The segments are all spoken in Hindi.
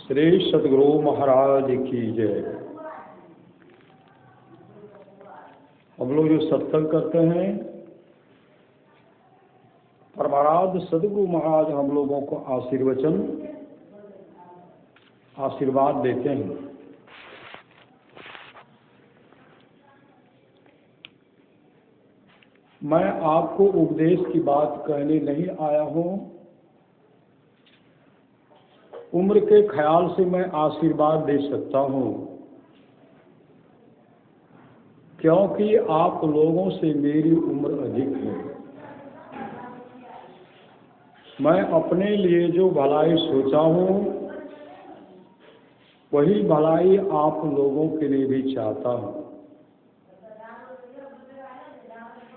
श्री सद्गुरु महाराज की जय। हम लोग जो सत्संग करते हैं, परमाराध्य सद्गुरु महाराज हम लोगों को आशीर्वाद देते हैं। मैं आपको उपदेश की बात कहने नहीं आया हूँ। उम्र के ख्याल से मैं आशीर्वाद दे सकता हूँ, क्योंकि आप लोगों से मेरी उम्र अधिक है। मैं अपने लिए जो भलाई सोचा हूँ, वही भलाई आप लोगों के लिए भी चाहता हूँ।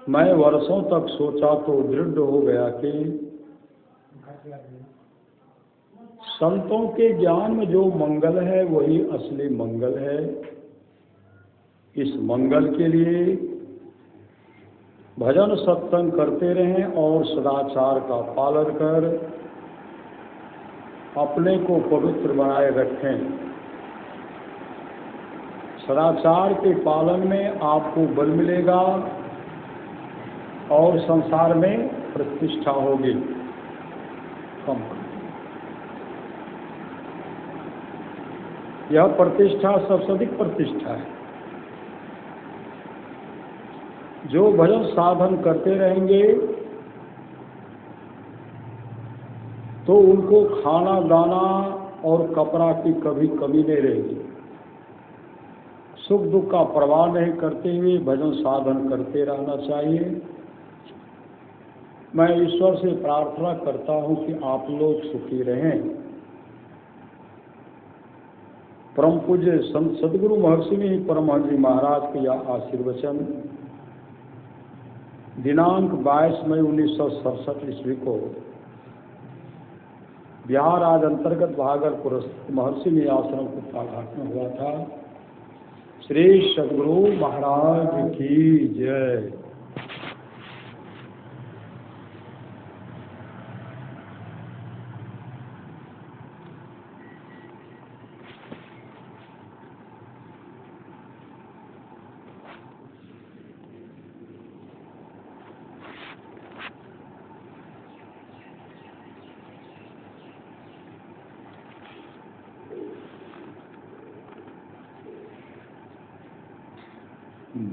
मैं वर्षों तक सोचा तो दृढ़ हो गया कि संतों के ज्ञान में जो मंगल है वही असली मंगल है। इस मंगल के लिए भजन सत्संग करते रहें और सदाचार का पालन कर अपने को पवित्र बनाए रखें। सदाचार के पालन में आपको बल मिलेगा और संसार में प्रतिष्ठा होगी। यह प्रतिष्ठा सबसे अधिक प्रतिष्ठा है। जो भजन साधन करते रहेंगे तो उनको खाना दाना और कपड़ा की कभी कमी नहीं रहेगी। सुख दुख का परवाह नहीं करते हुए भजन साधन करते रहना चाहिए। मैं ईश्वर से प्रार्थना करता हूं कि आप लोग सुखी रहें। परम पूज्य संत सद्गुरु महर्षि ने परमहंस जी महाराज के यह आशीर्वचन दिनांक 22 मई 1967 ईस्वी को बिहार राज्य अंतर्गत भागलपुर महर्षि ने आश्रम को उद्घाटन हुआ था। श्री सद्गुरु महाराज की जय।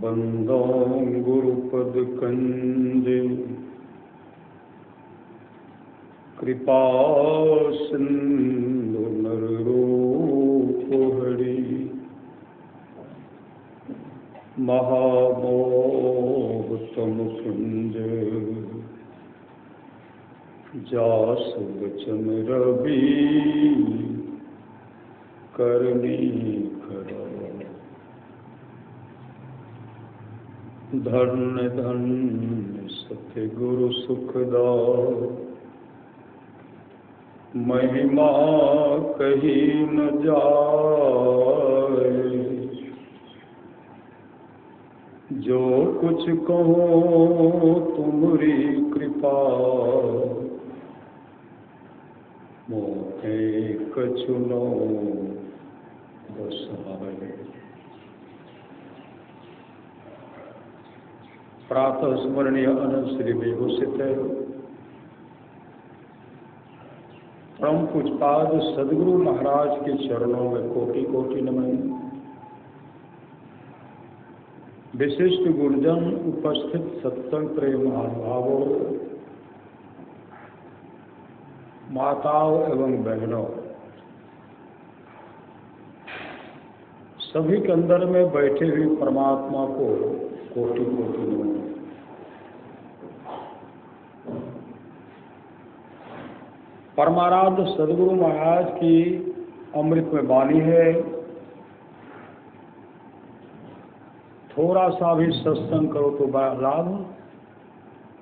बंदो गुरुपद कंज कृपा सिंधु नर रूप हरि महामोह तम कुंज जास वचन रवि करनी खरा। धन्य धन्य सत्य गुरु सुखदाय महिमा कही न जाए। जो कुछ कहो तुम्हारी कृपा मोहे कछु न बसाए। प्रातः स्मरणीय अनंत श्री विभूषित परम पूज्यपाद सद्गुरु महाराज के चरणों में कोटि कोटि नमन। विशिष्ट गुरुजन, उपस्थित सत्संग प्रेम महानुभावों, माताओं एवं बहनों, सभी के अंदर में बैठे हुए परमात्मा को कोटि कोटि नमन। परमाराध्य सद्गुरु महाराज की अमृत में वाणी है। थोड़ा सा भी सत्संग करो तो बड़ा लाभ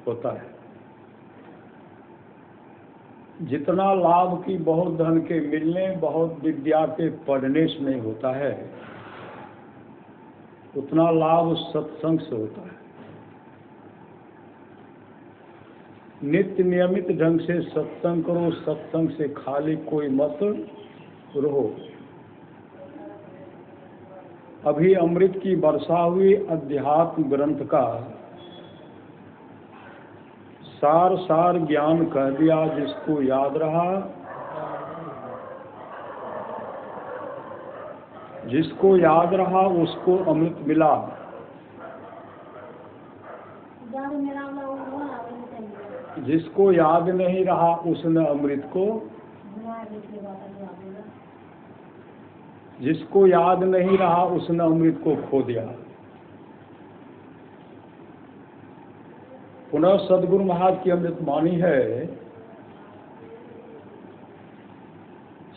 होता है। जितना लाभ की बहुत धन के मिलने, बहुत विद्या के पढ़ने से नहीं होता है, उतना लाभ सत्संग से होता है। नित्य नियमित ढंग से सत्संग करो। सत्संग से खाली कोई मत रहो। अभी अमृत की वर्षा हुई, अध्यात्म ग्रंथ का सार सार ज्ञान कह दिया। जिसको याद रहा, जिसको याद रहा उसको अमृत मिला। जिसको याद नहीं रहा उसने अमृत को, जिसको याद नहीं रहा उसने अमृत को खो दिया। पुनः सदगुरु महाराज की अमृत वाणी है,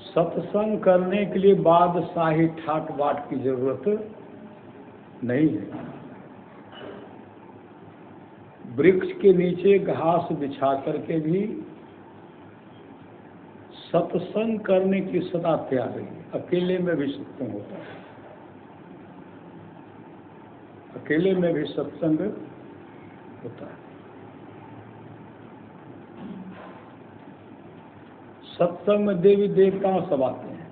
सत्संग करने के लिए बादशाही ठाट बाट की जरूरत नहीं है। वृक्ष के नीचे घास बिछा करके भी सत्संग करने की सदा तैयार है। अकेले में भी सत्संग होता है, अकेले में भी सत्संग होता है। सत्संग में देवी देवता सब आते हैं।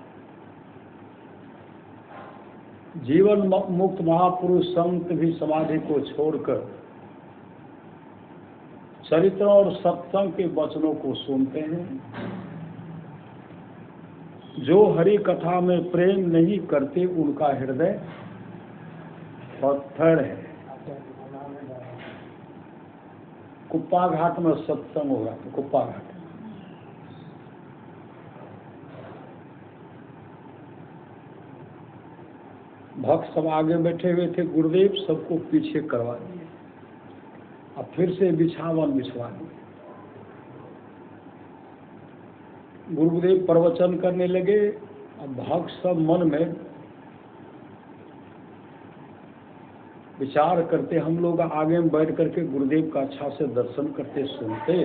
जीवन मुक्त महापुरुष संत भी समाधि को छोड़कर चरित्र और सत्संग के वचनों को सुनते हैं। जो हरि कथा में प्रेम नहीं करते उनका हृदय पत्थर है। कुप्पा घाट में सत्संग होगा, तो कुप्पा घाट भक्त सब आगे बैठे हुए थे, गुरुदेव सबको पीछे करवा दिए। अब फिर से बिछावन बिछवा दिए। गुरुदेव प्रवचन करने लगे। अब भक्त सब मन में विचार करते, हम लोग आगे में बैठ करके गुरुदेव का अच्छा से दर्शन करते सुनते।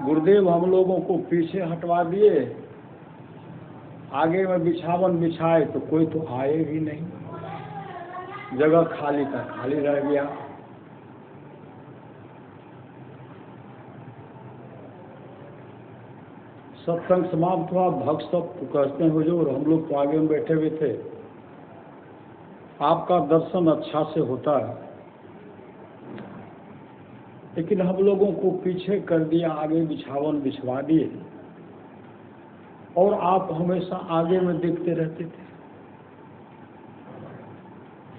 गुरुदेव हम लोगों को पीछे हटवा दिए, आगे में बिछावन बिछाए तो कोई तो आए ही नहीं, जगह खाली का खाली रह गया। सत्संग समाप्त हुआ। भक्त सब कहते हैं हुजूर हम लोग तो आगे में बैठे हुए थे, आपका दर्शन अच्छा से होता है, लेकिन हम लोगों को पीछे कर दिया, आगे बिछावन बिछवा दिए और आप हमेशा आगे में देखते रहते थे।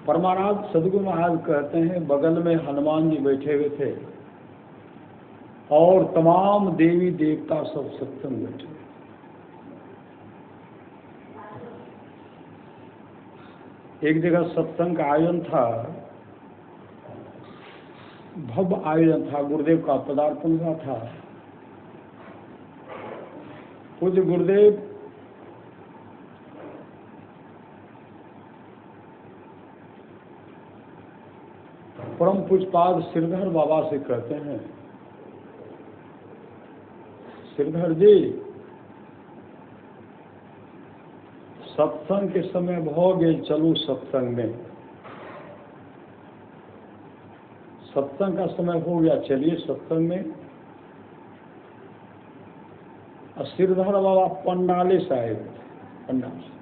परमाराध सदगुरु महाराज कहते हैं बगल में हनुमान जी बैठे हुए थे और तमाम देवी देवता सब सत्संग बैठे। एक जगह सत्संग का आयोजन था, भव्य आयोजन था, गुरुदेव का पदार्पण हुआ था। पूज्य गुरुदेव परम पूज्यपाद श्रीधर बाबा से कहते हैं, श्रीधर जी सत्संग के समय हो गए, चलो सत्संग में, सत्संग का समय हो गया, चलिए सत्संग में। और श्रीधर बाबा पंडाले से आए, पंडाल से।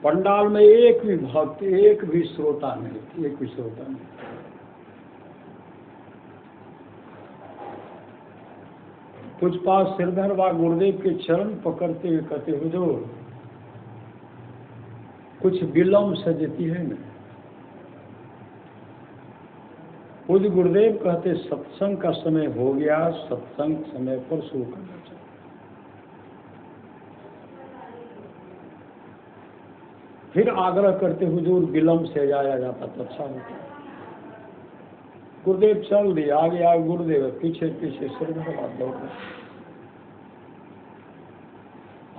पंडाल में एक भी भक्त, एक भी श्रोता नहीं, एक भी श्रोता नहीं। पूज्यपाद श्रीधर बाबा गुरुदेव के चरण पकड़ते हुए कहते हुजूर कुछ विलम्ब से देती है ना। पूज्य गुरुदेव कहते सत्संग का समय हो गया, सत्संग समय पर शुरू करना चाहिए। फिर आग्रह करते हुजूर विलम्ब से जाया जाता तो अच्छा होता। गुरुदेव चल दिए, आगे आगे गुरुदेव, पीछे पीछे श्रीधर बाबा दौड़ गए।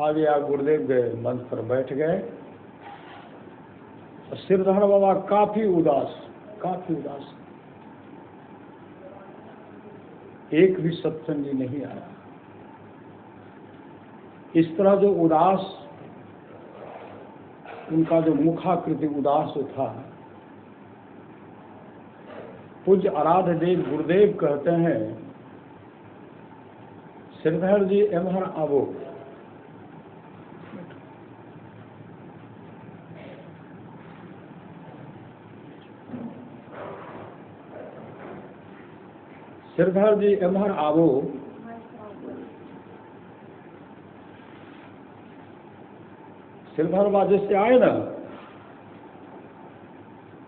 आगे आगे गुरुदेव गए, मंच पर बैठ गए। श्रीधर बाबा काफी उदास, काफी उदास, एक भी सत्संगी नहीं आया। इस तरह जो उदास, उनका जो मुखाकृति उदास था, पूज्य आराध्य देव गुरुदेव कहते हैं श्रीधर जी एम्हर आबो। श्रीधर जी एम्हर आबो। श्रीधर बा जैसे आए ना,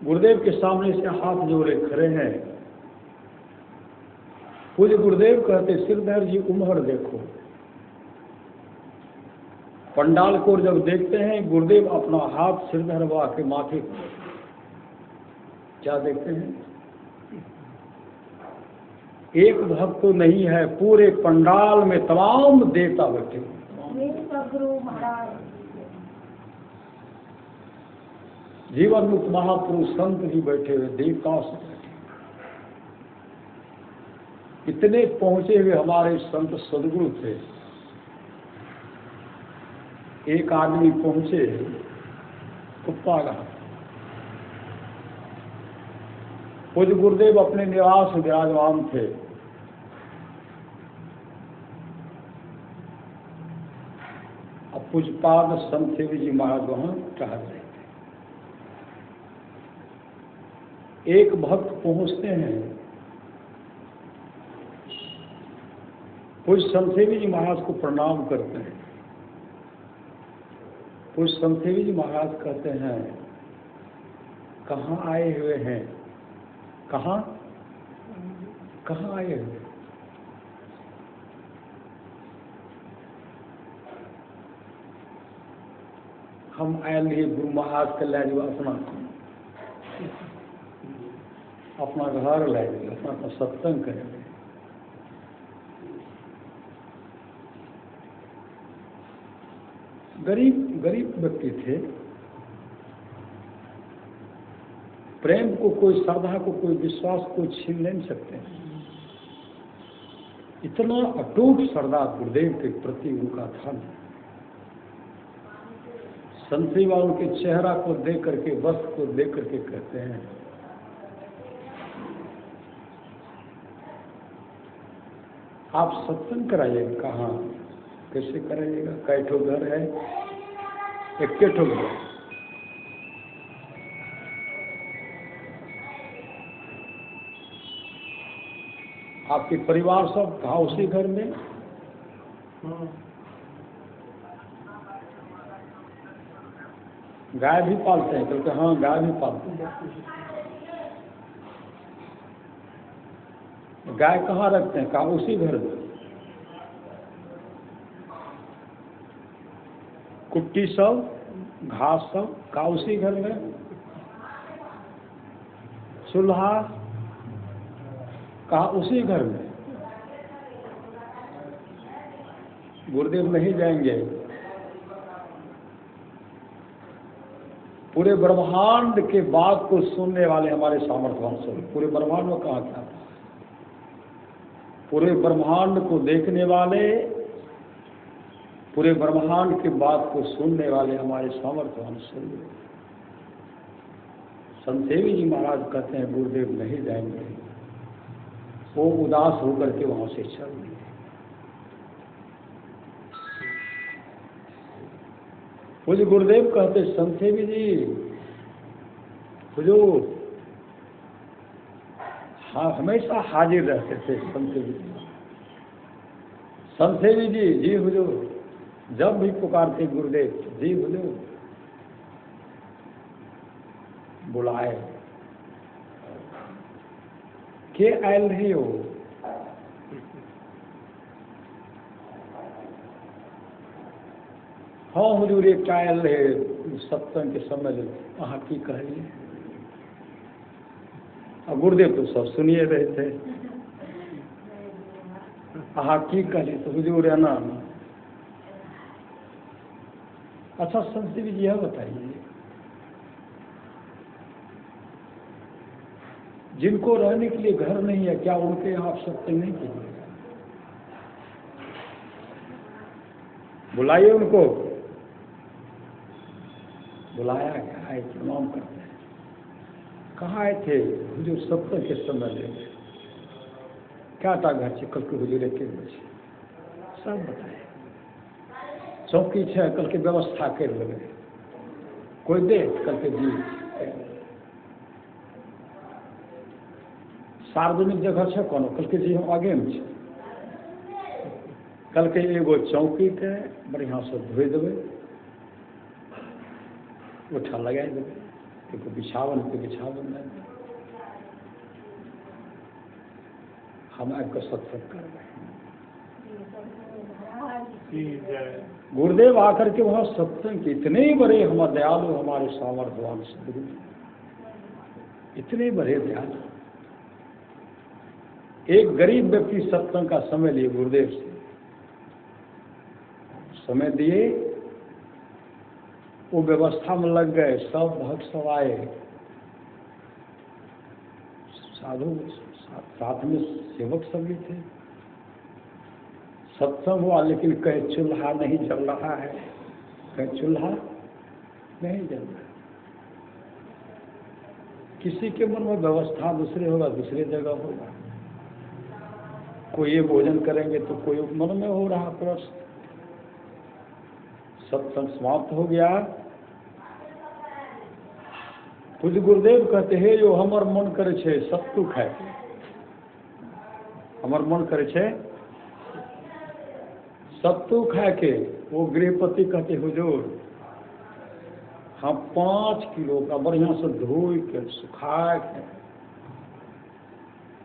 गुरुदेव के सामने से हाथ जोड़े खड़े हैं। पूज्य गुरुदेव कहते श्रीधर जी उम्र देखो। पंडाल को जब देखते हैं गुरुदेव अपना हाथ श्रीधर बा के माथे पर क्या देखते हैं? एक भक्त तो नहीं है, पूरे पंडाल में तमाम देवता बैठे। जीवन मुक्त महापुरुष संत भी बैठे हुए, देवता से बैठे। इतने पहुंचे हुए हमारे संत सदगुरु थे। एक आदमी पहुंचे कुप्पाघाट। पूज्य गुरुदेव अपने निवास विराजमान थे। अब पूज्यपाद संत सेवी जी महाराज वहां टहल रहे थे। एक भक्त पहुंचते हैं, पूज्य संत सेवी जी महाराज को प्रणाम करते हैं। पूज्य संत सेवी जी महाराज कहते हैं, कहाँ आए हुए हैं? कहाँ आए हुए? हम आए नहीं गुरु महाराज के लाए अपना घर लाए, अपना सत्संग करेंगे। गरीब व्यक्ति थे। प्रेम को कोई, श्रद्धा को कोई, विश्वास को छीन नहीं सकते। इतना अटूट श्रद्धा गुरुदेव के प्रति उनका था। संतरी वालों के चेहरा को देख करके, वस्त्र को देख करके कहते हैं, आप सत्संग कराइएगा। कहाँ, कैसे कराइएगा? कई ठो घर है? एक ठो घर। आपके परिवार सब कहा उसी घर में? गाय भी पालते हैं? क्योंकि हाँ, गाय भी पालते हैं। गाय कहाँ रखते हैं? कहा उसी घर में। कुट्टी सब, घास सब कहा उसी घर में। चूल्हा कहा उसी घर में। गुरुदेव नहीं जाएंगे। पूरे ब्रह्मांड के बात को सुनने वाले हमारे सामर्थ्यवान स्वरूप। पूरे ब्रह्मांड में कहाँ क्या? पूरे ब्रह्मांड को देखने वाले, पूरे ब्रह्मांड की बात को सुनने वाले हमारे सामर्थ्यवान स्वरूप। संत सेवी जी महाराज कहते हैं गुरुदेव नहीं जाएंगे। वो उदास होकर के वहां से चल दिए। पूज्य गुरुदेव कहते संत सेवी जी हुजूर, हाँ, हमेशा हाजिर रहते थे संत सेवी जी। संत सेवी जी, जी हुजूर, जब भी पुकारते गुरुदेव, जी हुजूर, बुलाए के आयल रही हो? हाँ हुजूर, एक आयल रहे सत्संग के समय वहाँ की कहिए। और गुरुदेव तो सब सुनिए रहे थे। हाँ की कही तो हुजूर है ना। अच्छा संत सेवी जी, यह बताइए, जिनको रहने के लिए घर नहीं है, क्या उनके यहाँ आप सत्संग नहीं कीजिएगा? बुलाइए उनको। बुलाया गया, आए, प्रणाम करते हैं। कहाँ आए थे? हुजूर सत्संग के समय ले गए। क्या था घर से? कल के हुजूर 1 बजे। सब बताए। चौकी है कल के व्यवस्था कर लेंगे, कोई दे कल के जी। सार्वजनिक जगह है कोनो कल के जी हम आगे में छे। कल के एगो चौकी के बढ़िया से धोई देवे, उठा लगा देवे, एगो बिछावन के बिछावन नहीं, हम आपका सत्संग करवाए। गुरुदेव आकर के वहां सत्संग के इतने बड़े हमारे दयालु, हमारे सामर्थ्यवान सदगुरु, इतने बड़े दयालु। एक गरीब व्यक्ति सत्संग का समय लिए गुरुदेव से, समय दिए, वो व्यवस्था में लग गए, सब भक्त सब आए, साधु साथ में सेवक सब भी थे। सत्संग हुआ, लेकिन कहीं चूल्हा नहीं जल रहा है, कहीं चूल्हा नहीं जल रहा। किसी के मन में व्यवस्था दूसरे होगा, दूसरे जगह होगा। कोई ये भोजन करेंगे तो कोई मन में हो रहा प्रश्न। सत्संग समाप्त हो गया। कुछ गुरुदेव कहते हैं जो हमर मन करे छे सत्तू खाए, हमर मन करे छे सत्तू खाए के। वो गृहपति कहते हुजूर हम 5 किलो का बढ़िया से धोई के सुखा के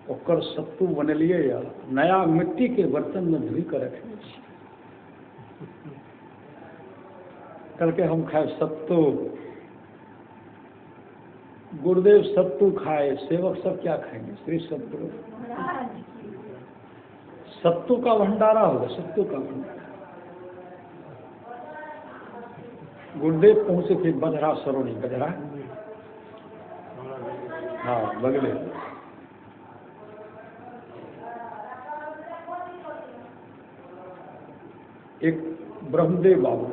ओकर सत्तू बनलिए, या नया मिट्टी के बर्तन में धोई कर रखे। कल के हम खाए सत्तू, गुरुदेव सत्तू खाए, सेवक सब क्या खाएंगे? श्री सत्तू, सत्तू का भंडारा होगा, सत्तू का भंडारा। गुरुदेव पहुंचे थे बजरा सरोनी, बजरा हाँ बगले। एक ब्रह्मदेव बाबू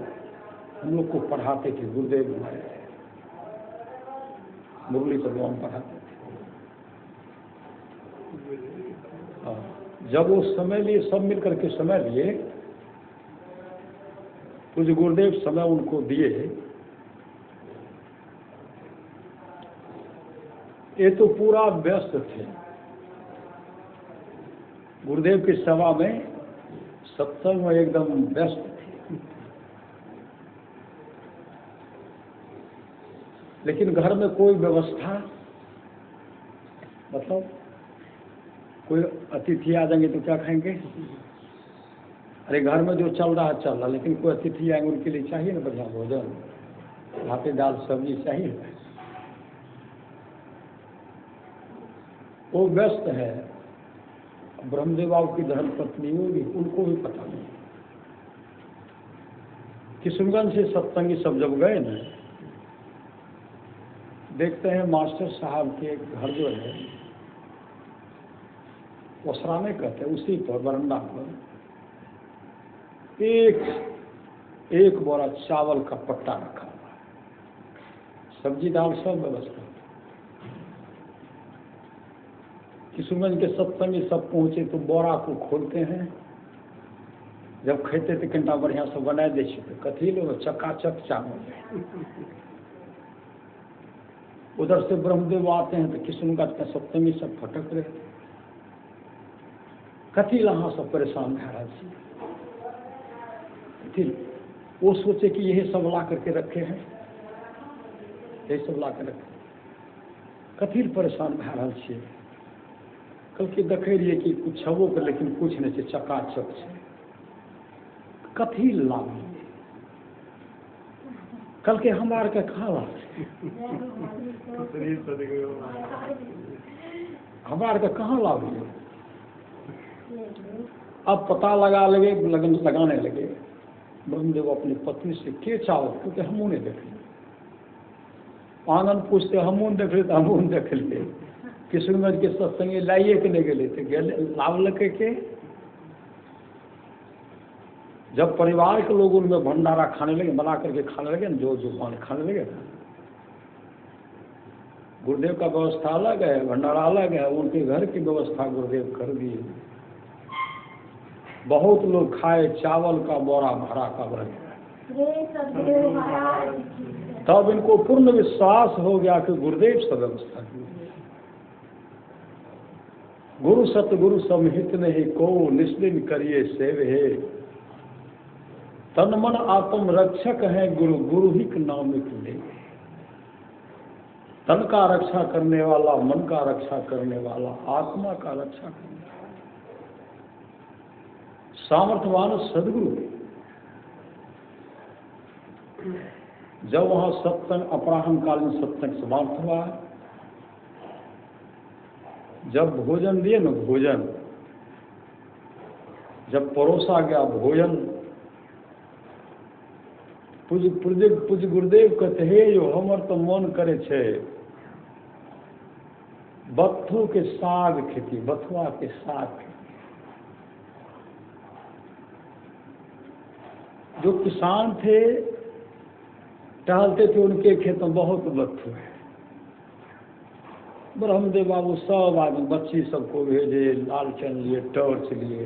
हम लोग को पढ़ाते थे, गुरुदेव बुलाए थे, मुरली भगवान पढ़ाते थे। हाँ, जब वो समय लिए, सब मिलकर के समय लिए, कुछ गुरुदेव समय उनको दिए। ये तो पूरा व्यस्त थे गुरुदेव की सभा में, सत्संग में एकदम व्यस्त थे। लेकिन घर में कोई व्यवस्था, मतलब कोई अतिथि आ जाएंगे तो क्या खाएंगे? अरे घर में जो चल रहा है चल रहा, लेकिन कोई अतिथि आएंगे उनके लिए चाहिए ना बढ़िया भोजन, भाते दाल सब्जी चाहिए। वो व्यस्त है। ब्रह्मदेव बाबू की धर्म पत्नी होगी, उनको भी पता नहीं। किशनगंज से सत्संगी सब जब गए ना, देखते हैं मास्टर साहब के घर जो है वसराने कहते हैं, उसी पर बरंडा पर एक बोरा चावल का पट्टा रखा हुआ, सब्जी दाल सब व्यवस्था। किशनगंज के सत्संगी सब पहुंचे तो बोरा को खोलते हैं, जब खेते तो कनिटा बढ़िया से बना दे, कथी लोग चकाचक चावल। उधर से ब्रह्मदेव आते हैं तो किशनगंज के सत्संगी सब फटक रहे, कथी लहाँ सब परेशान भे रहा थी। वो सोचे कि यही सब ला करके रखे हैं, यही सब ला कर रखे, कथी परेशान भे रहा छे। कल के देखे रहिए कि कुछ छबो कर, लेकिन कुछ नहीं छे, चकाचक छे, कथी लाभ। कल के हमार के खावा, हमार के कहाँ लाभ। अब पता लगाने लगे ब्रह्मदेव अपनी पत्नी से, के चावल, क्योंकि हमू ने देख लिया। आंगन पूछते हमू ने देख लेते, हमू ने देख लेते। किशनगंज के सत्संगी लाइए के नहीं गए थे, लाभ लगे के। जब परिवार के लोग उनमें भंडारा खाने लगे, बना करके खाने लगे, जो जो खाने लगे, गुरुदेव का व्यवस्था अलग है, भंडारा अलग है, उनके घर की व्यवस्था गुरुदेव कर दिए। बहुत लोग खाए चावल का बोरा भरा कब रह गया। तब इनको पूर्ण विश्वास हो गया कि गुरुदेव सब व्यवस्था की। गुरु सतगुरु समहित नहीं को निस्दिन करिए सेव है। तन मन आत्म रक्षक है गुरु, गुरु ही नामिक ले। तन का रक्षा करने वाला, मन का रक्षा करने वाला, आत्मा का रक्षा करने वाला सामर्थ्यवान सदगुरु। जब वहां सत्संग अपराह्नकालीन सत्संग समाप्त हुआ, जब भोजन दिए न, भोजन जब परोसा गया भोजन, पूज्य गुरुदेव कहते हे जो हमर तो मन करे छे बत्थू के साग खेती, बथुआ के साग खेती। जो किसान थे टहलते थे उनके खेत में बहुत बत्थू है। ब्रह्मदेव बाबू सब आदमी बच्ची सबको भेजे, लालटेन लिए, टॉर्च लिए,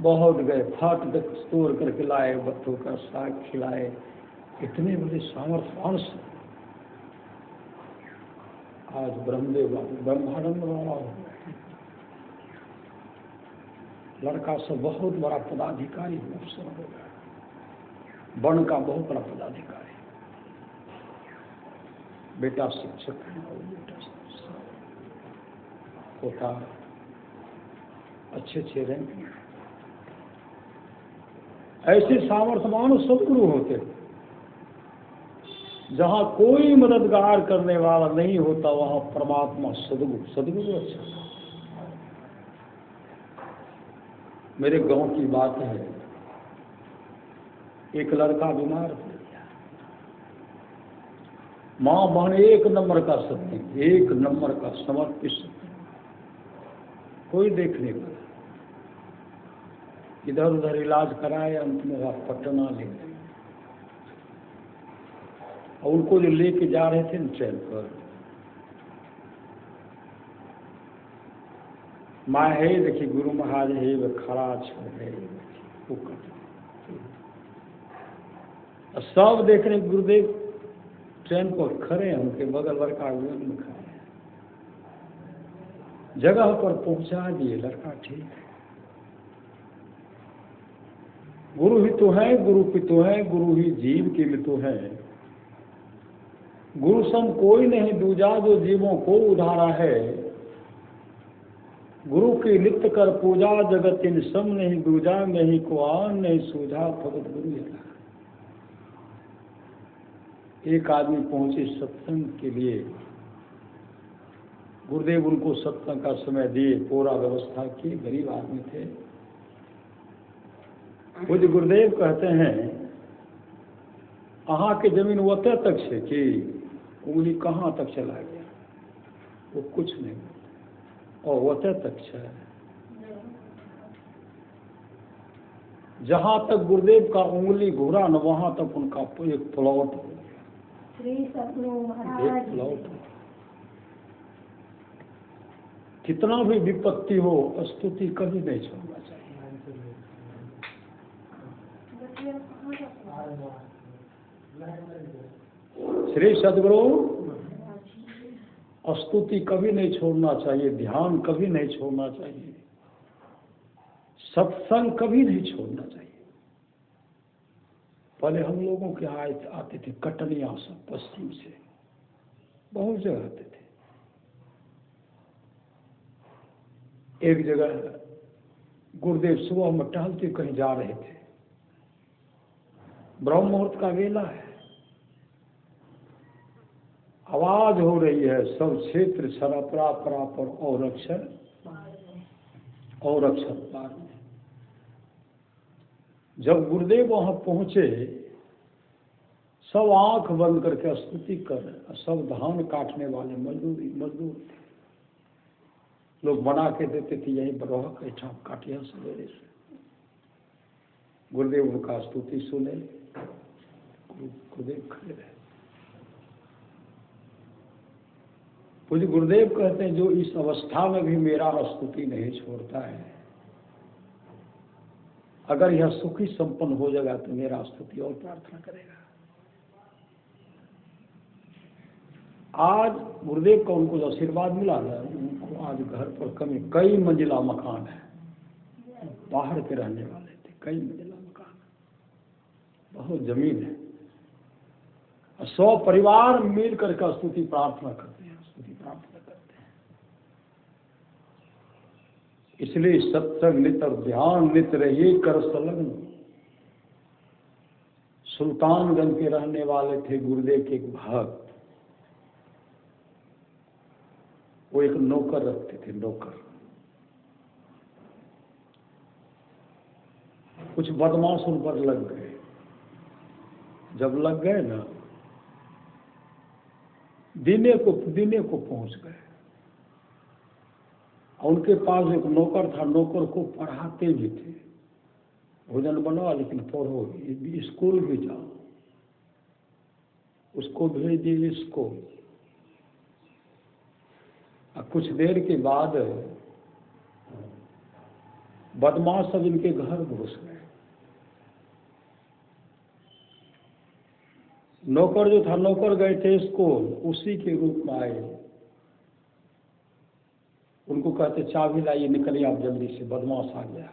बहुत गए, फट तोड़ करके लाए, बत्थू का साग खिलाए। इतने बड़े सामर्थ्यवान से आज ब्रह्मदेव बाबू ब्रह्मानंद बाबा हो गए। लड़का सब बहुत बड़ा पदाधिकारी अफसर हो गया, वन का बहुत बड़ा पदाधिकारी। बेटा शिक्षक है और बेटा होता अच्छे रैंक में। ऐसे सामर्थ्यवान सदगुरु होते हैं। जहां कोई मददगार करने वाला नहीं होता वहां परमात्मा सदगुरु अच्छा। मेरे गांव की बात है, एक लड़का बीमार हो गया। मां बहन एक नंबर का सत्य, एक नंबर का समर्पित सत्य, कोई देखने वाला। इधर उधर इलाज कराए, अंत में पटना ले गए। और उनको जो लेके जा रहे थे न ट्रेन पर, माँ है देखिए गुरु महाराज है वे खड़ा छोड़ है, सब देख रहे गुरुदेव ट्रेन पर खड़े हैं, उनके बगल लड़का गोद में खड़ा है। जगह पर पहुंचा दिए, लड़का ठीक है। गुरु ही तो है, गुरु की तो है, गुरु ही जीव के लिए तो है। गुरु सम कोई नहीं दूजा, जो जीवों को उधारा है। गुरु की नित्य कर पूजा, जगत इन सम नहीं दूजा, नहीं को आन नहीं सूझा, भगत गुरु यथा। एक आदमी पहुंचे सत्संग के लिए, गुरुदेव उनको सत्संग का समय दिए, पूरा व्यवस्था की। गरीब आदमी थे। पूज्य गुरुदेव कहते हैं अहाँ के जमीन ओते तक है कि उंगली कहाँ तक चला गया, वो कुछ नहीं, और ओते तक है। जहाँ तक गुरुदेव का उंगली घुरा न, वहाँ तक उनका एक प्लॉट हो गया, एक प्लॉट। कितना भी विपत्ति हो, स्तुति कभी नहीं छोड़ना चाहिए। श्री सद्गुरु, स्तुति कभी नहीं छोड़ना चाहिए, ध्यान कभी नहीं छोड़ना चाहिए, सत्संग कभी नहीं छोड़ना चाहिए। पहले हम लोगों के यहाँ आते थे कटनिया से, पश्चिम से बहुत जगह आते थे। एक जगह गुरुदेव सुबह में टहलते कहीं जा रहे थे, ब्रह्म मुहूर्त का वेला है, आवाज हो रही है, सब क्षेत्र सरापरा परापर और अक्षर पार में। जब गुरुदेव वहां पहुंचे, सब आंख बंद करके स्तुति कर रहे। सब धान काटने वाले मजदूर थे। लोग बना के देते थे, यही बरोह कैठा काटिया सवेरे से। गुरुदेव उनका स्तुति सुने, गुरुदेव खड़े रहे। पूज्य गुरुदेव कहते हैं जो इस अवस्था में भी मेरा स्तुति नहीं छोड़ता है, अगर यह सुखी संपन्न हो जाएगा तो मेरा स्तुति और प्रार्थना करेगा। आज गुरुदेव का उनको जो आशीर्वाद मिला है, उनको आज घर पर कई मंजिला मकान है। बाहर के रहने वाले थे, कई मंजिला मकान, बहुत जमीन है, 100 परिवार मिल करके स्तुति प्रार्थना करते हैं, स्तुति प्रार्थना करते हैं। इसलिए सत्संग नित और ध्यान नित रहिए कर संलग्न। सुल्तानगंज के रहने वाले थे गुरुदेव के एक भक्त। वो एक नौकर रखते थे, नौकर। कुछ बदमाश उन पर लग गए। जब लग गए ना, दिने को पहुंच गए। और उनके पास एक नौकर था, नौकर को पढ़ाते भी थे। भोजन बनाओ लेकिन पढ़ो, स्कूल भी जाओ। उसको भेज दिए स्कूल। कुछ देर के बाद बदमाश सब इनके घर घुस गए। नौकर जो था, नौकर गए थे स्कूल, उसी के रूप में आए। उनको कहते चाबी लाइए, निकलिए आप जल्दी से, बदमाश आ गया।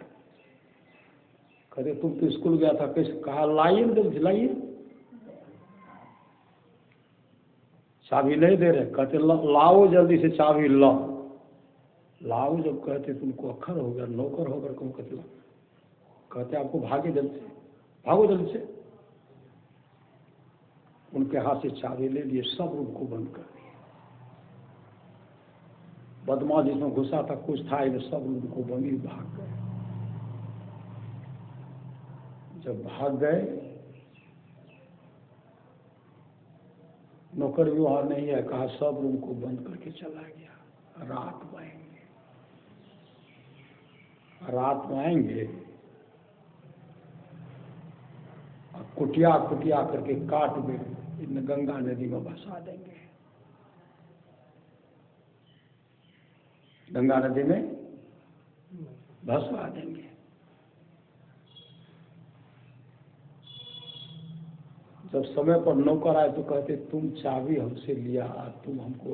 कहते तुम तो स्कूल गया था, कैसे? कहा लाइए, जल्दी लाइए। चाबी नहीं दे रहे। कहते लाओ जल्दी से चाबी, लाओ। जब कहते तुमको अखर हो गया, नौकर होकर कौन कहते? कहते आपको भागे जल्दी से, भागो जल्दी से। उनके हाथ से चाबी ले लिए, सब रूम को बंद कर दिए। बदमाश जिसमें घुसा था कुछ था, इन्हें सब रूम को बंद ही भाग गए। जब भाग गए, नौकर भी वहां नहीं है। कहा सब रूम को बंद करके चला गया। रात में आएंगे, रात में आएंगे और कुटिया कुटिया करके काट के इन गंगा नदी में भसा देंगे। गंगा नदी में भसवा देंगे। जब समय पर नौकर आए तो कहते तुम चाबी हमसे लिया, तुम हमको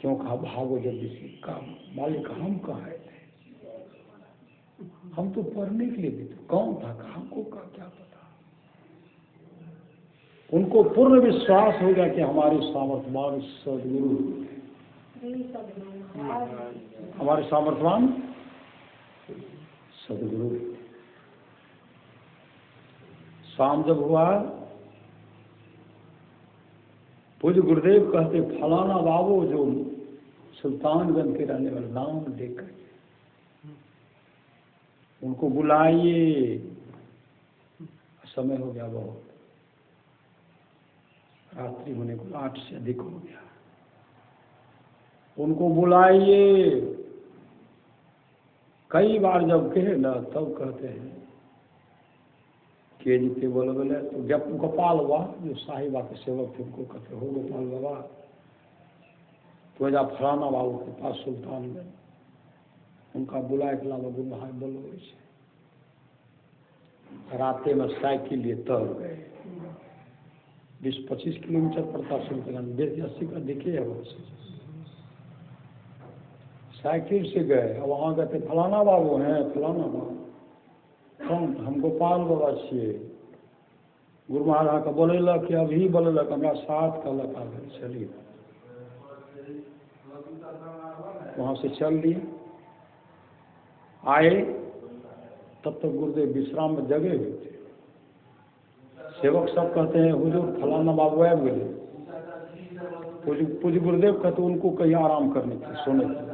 क्यों कहा भागो जल्दी से? कहा मालिक हम कहाँ आए थे, हम तो पढ़ने के लिए भी थे। कौन था? हमको का क्या पता। उनको पूर्ण विश्वास हो गया कि हमारे सामर्थ्यवान सदगुरु, हमारे सामर्थ्यवान सदगुरु। शाम जब हुआ, पूज्य गुरुदेव कहते फलाना बाबू जो सुल्तानगंज के रहने वाले, नाम लेकर उनको बुलाइए। समय हो गया बहुत, रात्रि होने को 8 से अधिक हो गया। उनको बुलाइए। कई बार जब कहे ना, तब कहते हैं के जी के बोले तो गोपाल बाबा जो साहिबा के सेवक थे, उनको कहते हो गोपाल बाबा तो जा फलाना बाबू के पास सुल्तानगंज, उनका बुलाए के अलावा गुरु महाराज बोलो। ऐसे रास्ते में साइकिल लिए तर गए। 20-25 किलोमीटर पड़ता सुल्तानगंज, 80 का दिखे है वहाँ से। साइकिल से गए, अब वहाँ कहते फलाना बाबू हैं, फलाना बाबू। कौन? हम गोपाल बाबा छिए। गुरु महाराज का बोले कि अभी बोले हमारा साथ का लगा चलिए। वहाँ से चल लिए, आए तब तक गुरुदेव विश्राम में जगे हुए थे। सेवक सब कहते हैं हुजूर फलाना बाबू आए बोले। पूज्य गुरुदेव कहते उनको कहीं आराम करने के, सोने के।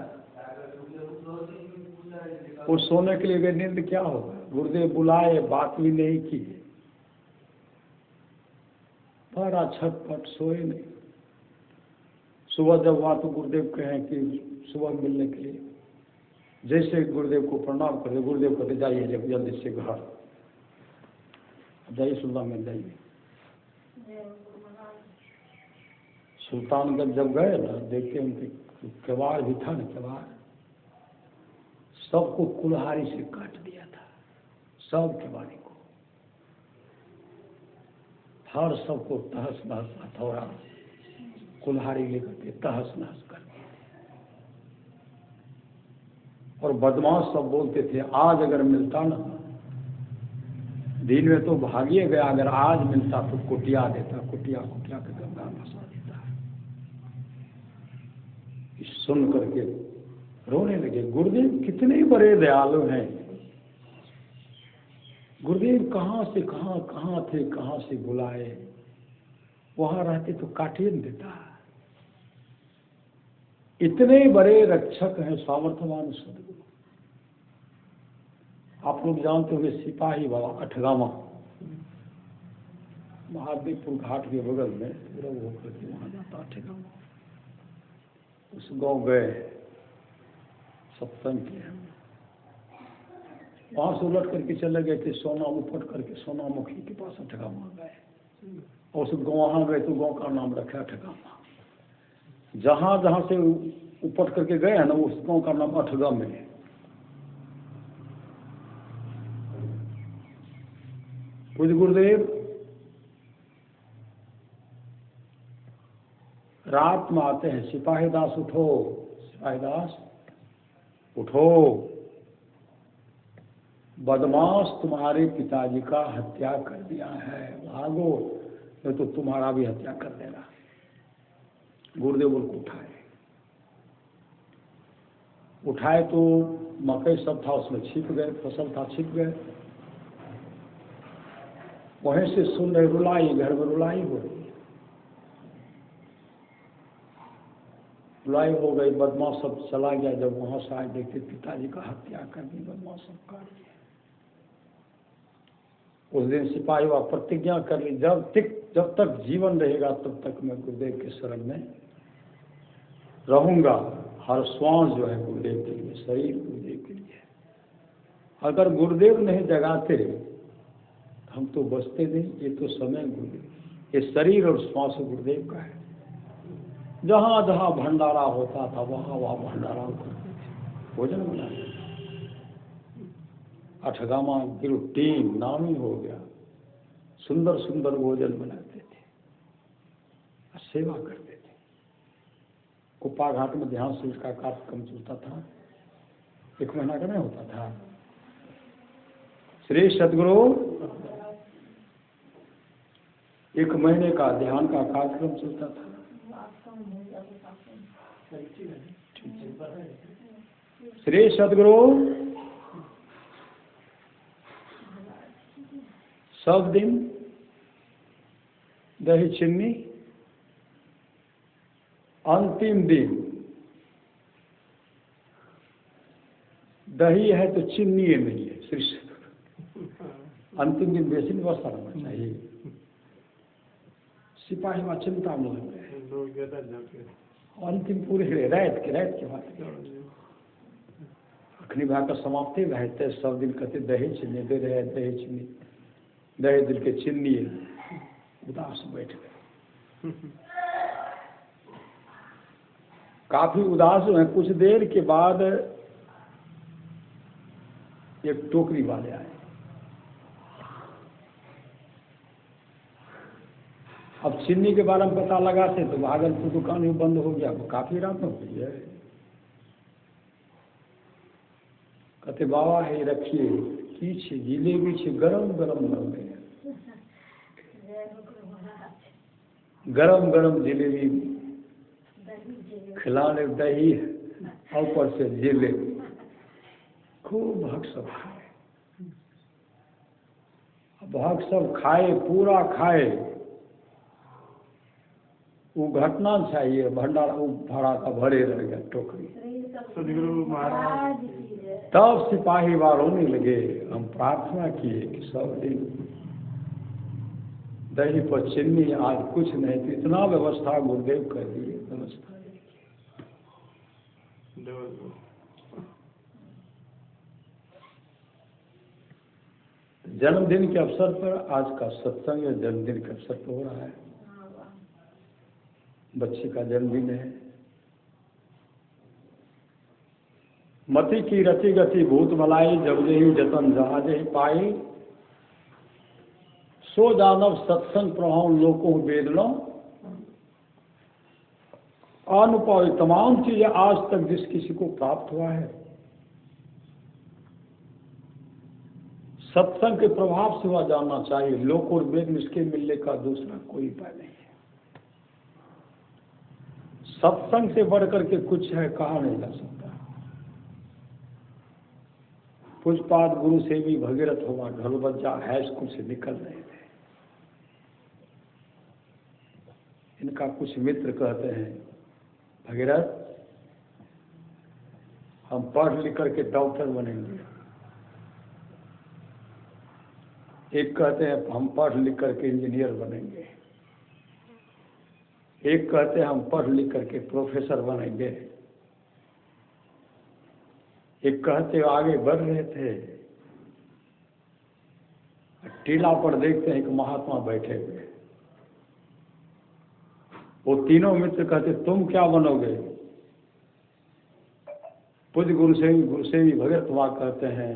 वो सोने के लिए गए, नींद क्या होगा। गुरुदेव बुलाए, बात भी नहीं की, बड़ा छटपट, सोए नहीं। सुबह जब हुआ तो गुरुदेव कहें कि सुबह मिलने के लिए, जैसे गुरुदेव को प्रणाम करते, गुरुदेव कहते जाइए जब जल्दी से घर जाइए, सुल्तानगंज जाइए। सुल्तानगंज जब गए ना, देखते उनके किवाड़ भी था ना, किवाड़ सबको कुल्हाड़ी से काट दिया था। सब के वाणी को, हर सबको तहस नहस, हथौड़ा कुल्हाड़ी लेकर के तहस नहस कर दिए। और बदमाश सब बोलते थे आज अगर मिलता ना, दिन में तो भागिए गया, अगर आज मिलता तो कुटिया देता, कुटिया कुटिया के गंगा फंसा देता। सुन करके रोने लगे। गुरुदेव कितने बड़े दयालु हैं, गुरुदेव कहाँ से कहाँ थे, कहाँ से बुलाए, वहां रहते तो काटिए न देता। इतने बड़े रक्षक हैं सामर्थ्यवान सदगुरु। आप लोग जानते हुए सिपाही बाबा अठगामा, महादेवपुर घाट के बगल में होकर के वहां जाता अठगामा। उस गांव गए, सत्संग किया, वहां से उलट करके चले गए थे सोना उपट करके सोनामुखी के पास अठगामा गए। और उस वहां गए तो गांव का नाम रखा अठगामा। जहां जहां से उपट करके गए हैं ना, उस गांव का नाम अठगम है। पूज्य गुरुदेव रात में आते हैं, सिपाही दास उठो, सिपाही दास उठो, बदमाश तुम्हारे पिताजी का हत्या कर दिया है, भागो नहीं तो तुम्हारा भी हत्या कर देगा। गुरुदेव उनको उठाए तो मकई सब था उसमें छिप गए, फसल था छिप गए। वहीं से सुन रहे रुलाई, घर में रुलाई हो रही, रुलाई हो गई। बदमाश सब चला गया। जब वहां से आए देखते पिताजी का हत्या कर दी, बदमाश सब काट दिया। उस दिन सिपाही वह प्रतिज्ञा कर ली, जब तक जीवन रहेगा तब तक मैं गुरुदेव के शरण में रहूंगा। हर श्वास जो है गुरुदेव के लिए, शरीर गुरुदेव के लिए। अगर गुरुदेव नहीं जगाते हम तो बचते नहीं। ये तो समय गुरुदेव, ये शरीर और श्वास गुरुदेव का है। जहाँ जहाँ भंडारा होता था वहाँ वहाँ भंडारा करते थे, भोजन बनाते थे। अठगामा गिरु टीम नाम ही हो गया। सुंदर सुंदर भोजन बनाते थे, सेवा करते थे। कुप्पा घाट में ध्यान सूर्य का कार्यक्रम चलता था, 1 महीना का नहीं होता था। श्री सदगुरु 1 महीने का ध्यान का कार्यक्रम चलता था। श्री सदगुरु सब दिन दही चीनी, अंतिम दिन दही है तो चीनी नहीं है। श्री सदगुरु अंतिम दिन बेसिन व्यवस्था रहना चाहिए। सिपाही वहाँ चिंता में लग गए। अंतिम पूरे रात के बाद अखनी भाग का समाप्ति रहते सब दिन कहते दही चीनी दे रहे, दही चीनी, दही दिल के चीनी। उदास बैठ गए, काफी उदास हुए। कुछ देर के बाद एक टोकरी वाले आए। अब चीनी के बारे में पता लगाते तो भागलपुर दुकान ही बंद हो गया। काफी रात हो गई है। कहते बाबा है रखिए की छे, जिलेबी छे, गरम गरम बनबे, गरम गरम जिलेबी खिलाने, दही ऊपर से जिलेबी, खूब भक्त सब खाए। भक्त सब खाए, पूरा खाए। वो घटना चाहिए, भंडारा वो भरा का भरे रह गया टोकरी। सदगुरु महाराज तब सिपाही वार रोने लगे। हम प्रार्थना किए कि सब दिन दही पर चीनी, आज कुछ नहीं तो इतना व्यवस्था गुरुदेव कर दिए। व्यवस्था जन्मदिन के अवसर पर आज का सत्संग जन्मदिन के अवसर पर हो रहा है। बच्चे का जन्मदिन है। मति की रति गति भूत भलाई, जब जही जतन जहाज ही पाई, सो जानव सत्संग प्रभाव लोकों वेद लो। अनुपम तमाम चीजें आज तक जिस किसी को प्राप्त हुआ है, सत्संग के प्रभाव से हुआ जानना चाहिए। लोक और वेद में इसके मिलने का दूसरा कोई उपाय नहीं है। सत्संग से बढ़कर के कुछ है, कहा नहीं जा सकता। पूजपाद गुरु से भी भगीरथ हुआ, ढोल बज्जा है स्कूल से निकल रहे थे। इनका कुछ मित्र कहते हैं, भगीरथ हम पढ़ लिख करके डॉक्टर बनेंगे। एक कहते हैं हम पढ़ लिख करके इंजीनियर बनेंगे। एक कहते हैं हम पढ़ लिख करके प्रोफेसर बनेंगे। एक कहते आगे बढ़ रहे थे, टीला पर देखते हैं एक महात्मा बैठे हुए। वो तीनों मित्र कहते तुम क्या बनोगे? पूज्य गुरु से भी भगत हुआ कहते हैं,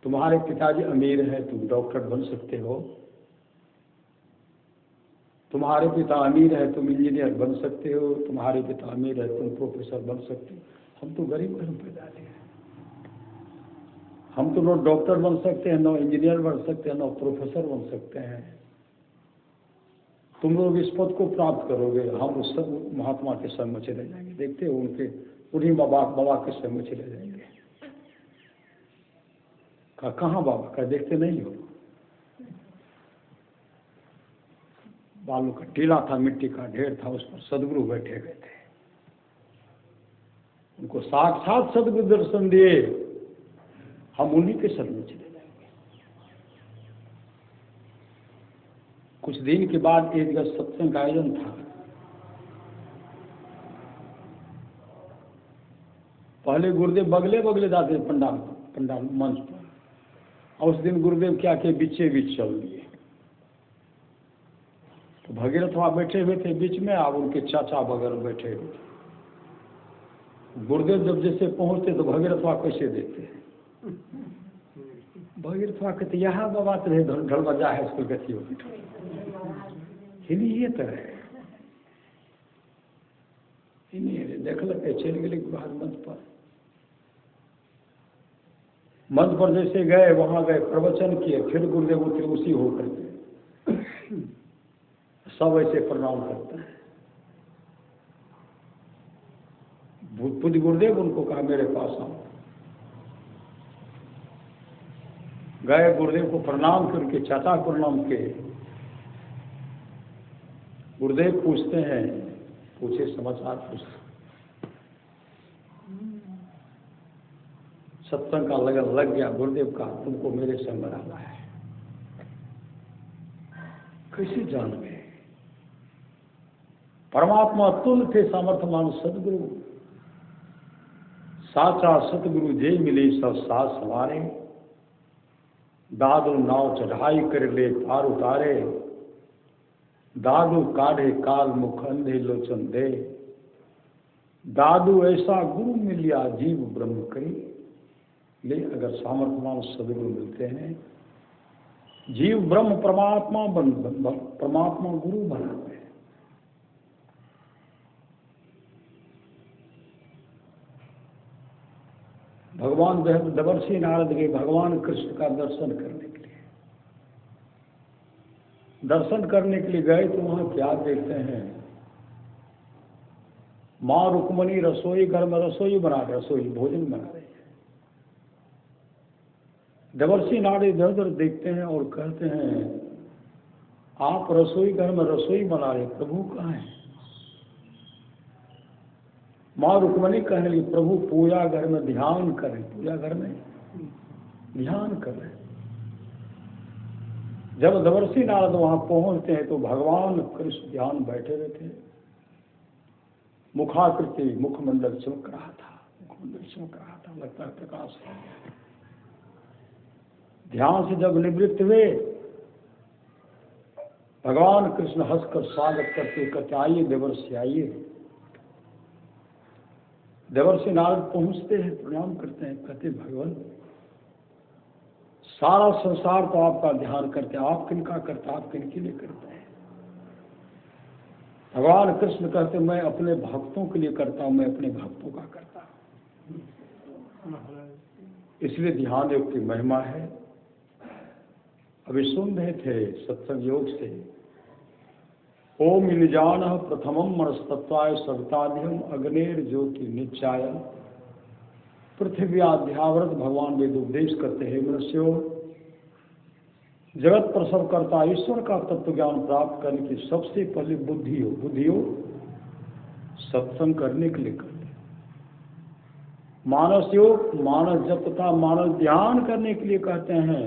तुम्हारे पिताजी अमीर हैं, तुम डॉक्टर बन सकते हो। तुम्हारे पिता अमीर है, तुम इंजीनियर बन सकते हो। तुम्हारे पिता अमीर है, तुम प्रोफेसर बन सकते हो। हम तो गरीब घर में पैदा हुए हैं। हम तो नो डॉक्टर बन सकते हैं, नो इंजीनियर बन सकते हैं, नो प्रोफेसर बन सकते हैं। तुम लोग इस पद को प्राप्त करोगे, हम उस महात्मा के संग में चले जाएंगे। देखते हो उनके उन्हीं बाबा के संग में चले जाएंगे। कहाँ बाबा का देखते नहीं हो? बालू का टीला था, मिट्टी का ढेर था, उस पर सदगुरु बैठे हुए थे। उनको साक्षात सदगुरु दर्शन दिए। हम उन्हीं के संग में चले जाएंगे। कुछ दिन के बाद एक जगह सत्संग का आयोजन था। पहले गुरुदेव बगले बगले जाते पंडाल मंच पर, और उस दिन गुरुदेव क्या के बीचे बीच चल दिए। तो भगीरथ वहां बैठे हुए थे बीच में, और उनके चाचा बगल में बैठे हुए थे। गुरुदेव जब जैसे पहुंचते तो भगीरथ वहां कैसे देखते हैं? भगीरथ वहां कहते यहाँ बाबा रहे ढोल बजा है स्कूल गति हो ये तरह देख लगे चल गए बाद मंच पर जैसे गए, वहां गए, प्रवचन किए, फिर गुरुदेव उतरे उसी होकर के सब ऐसे प्रणाम करते हैं। पूज्य गुरुदेव उनको कहा मेरे पास आओ। गए, गुरुदेव को प्रणाम के, उनके चाचा प्रणाम के। गुरुदेव पूछते हैं, पूछे समाचार पूछते, सत्संग का लगन लग गया। गुरुदेव का तुमको मेरे संग बनाना है। कैसे जान गए? परमात्मा तुल थे सामर्थ्यमान सदगुरु, साचा सतगुरु जे मिले सब साथ सवारे। दादू नाव चढ़ाई कर ले पार उतारे, दादू काढ़े काल मुख अंधे लोचन दे। दादू ऐसा गुरु मिलिया जीव ब्रह्म करी। ले अगर सामर्थ्यमान सदगुरु मिलते हैं, जीव ब्रह्म परमात्मा परमात्मा गुरु बनाते हैं। भगवान देवर्षि नारद गए भगवान कृष्ण का दर्शन करने के लिए। दर्शन करने के लिए गए तो वहां क्या देखते हैं? माँ रुक्मणी रसोई घर में रसोई बना रहे, रसोई भोजन बना रही है। देवर्षि नारद इधर उधर देखते हैं और कहते हैं आप रसोई घर में रसोई बना रहे, प्रभु कहाँ है? माँ रुक्मणी कहने लगी प्रभु पूजा घर में ध्यान करें, पूजा घर में ध्यान करें। जब देवर्षि नारद वहां पहुंचते हैं तो भगवान कृष्ण ध्यान बैठे हुए थे। मुखाकृति मुखमंडल चमक रहा था, मुखमंडल चमक रहा था, लगता है प्रकाश हो गया। ध्यान से जब निवृत्त हुए, भगवान कृष्ण हंसकर स्वागत करते कहते आइए देवर्षि आइए। देवर्षि नारद पहुंचते हैं, प्रणाम करते हैं, कहते भगवान सारा संसार तो आपका ध्यान करते हैं, आप किनका करते, आप किनके लिए करते हैं? भगवान कृष्ण कहते मैं अपने भक्तों के लिए करता हूं, मैं अपने भक्तों का करता हूं। इसलिए ध्यान योग की महिमा है। अभी सुन रहे थे सत्संग योग से, ओम निजान प्रथमम मनस्तत्वाय सविताध्यम अग्नेर ज्योति नित्याय। पृथ्व्याध्यावृत भगवान वेद उपदेश करते हैं, मनुष्यों जगत प्रसव करता ईश्वर का तत्व ज्ञान प्राप्त करने की सबसे पहले बुद्धि हो सत्संग करने के लिए करते हैं। मानस योग, मानस जप तथा मानस ध्यान करने के लिए कहते हैं।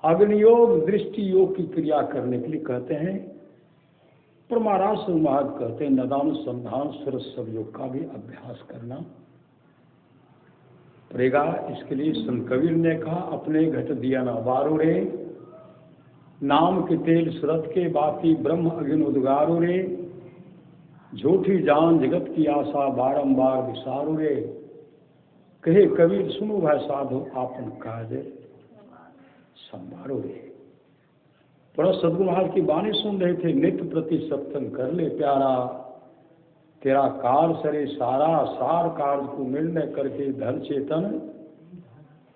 अग्नि योग, दृष्टि योग की क्रिया करने के लिए कहते हैं। परमारास महाराज कहते हैं नदान संधान सुर सब योग का भी अभ्यास करना पड़ेगा। इसके लिए संत कबीर ने कहा अपने घट दिया ना बारो रे, नाम के तेल सुरत के बाती ब्रह्म अग्नि उद्गारो रे, झूठी जान जगत की आशा बारंबार विसारो रे। कहे कबीर सुनो भाई साधो आपन काज संभारो रे। पर सदगुरु महाराज की वाणी सुन रहे थे, नित्य प्रति सत्संग कर ले प्यारा, तेरा कार सरे सारा, सार कार्य को निर्णय करके धर चेतन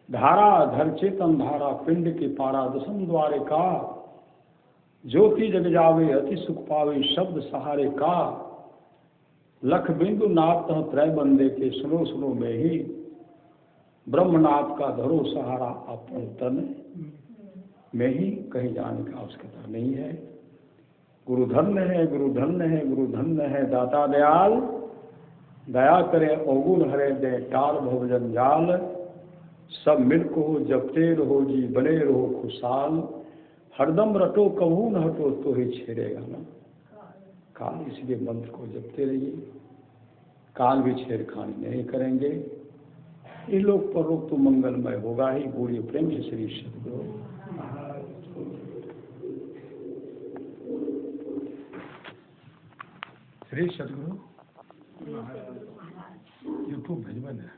धारा, धर चेतन धारा पिंड के पारा, दसम द्वारे का ज्योति जग जावे, अति सुख पावे शब्द सहारे का। लख बिंदु नाथ त्रय बंदे के, सुनो सुनो में ही ब्रह्मनाथ का धरो सहारा, अपन तन में ही कहीं जाने का आवश्यकता नहीं है। गुरु धन्य है, गुरु धन्य है, गुरु धन्य है दाता दयाल, दया करे अवगुण हरे दे टाल भव जंजाल। सब मिल को जपते रहो जी बने रहो खुशहाल, हरदम रटो कहूँ न हटो तो ही छेड़ेगा ना काल। इसलिए मंत्र को जपते रहिए, काल भी छेड़खानी नहीं करेंगे। इन लोग पर रोग तो मंगलमय होगा ही। बोलिए प्रेम से श्री सद्गुरु। श्री सद्गुरु यूट्यूब भेजबन है।